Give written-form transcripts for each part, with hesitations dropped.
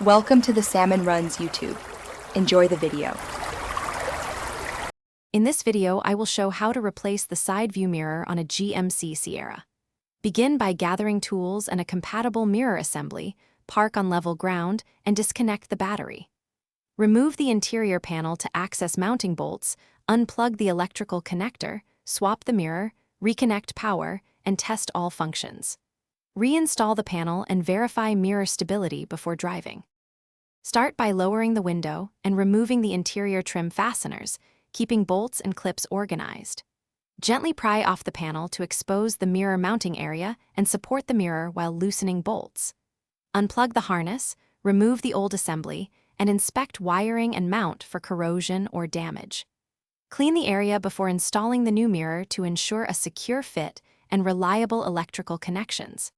Welcome to the Salmon Runs YouTube. Enjoy the video. In this video, I will show how to replace the side view mirror on a GMC Sierra. Begin by gathering tools and a compatible mirror assembly, park on level ground, and disconnect the battery. Remove the interior panel to access mounting bolts, unplug the electrical connector, swap the mirror, reconnect power, and test all functions. Reinstall the panel and verify mirror stability before driving. Start by lowering the window and removing the interior trim fasteners, keeping bolts and clips organized. Gently pry off the panel to expose the mirror mounting area and support the mirror while loosening bolts. Unplug the harness, remove the old assembly, and inspect wiring and mount for corrosion or damage. Clean the area before installing the new mirror to ensure a secure fit and reliable electrical connections.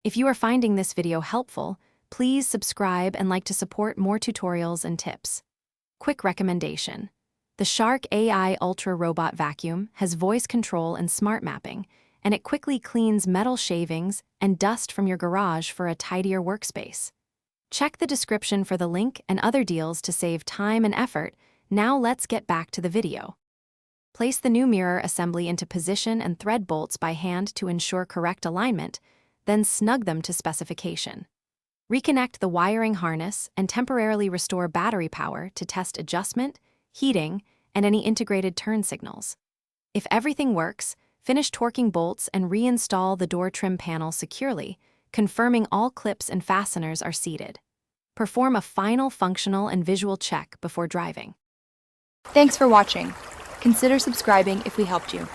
If you are finding this video helpful, please subscribe and like to support more tutorials and tips. Quick recommendation. The Shark AI Ultra Robot Vacuum has voice control and smart mapping, and it quickly cleans metal shavings and dust from your garage for a tidier workspace. Check the description for the link and other deals to save time and effort. Now let's get back to the video. Place the new mirror assembly into position and thread bolts by hand to ensure correct alignment, then snug them to specification. Reconnect the wiring harness and temporarily restore battery power to test adjustment, heating, and any integrated turn signals. If everything works, finish torquing bolts and reinstall the door trim panel securely, confirming all clips and fasteners are seated. Perform a final functional and visual check before driving. Thanks for watching. Consider subscribing if we helped you.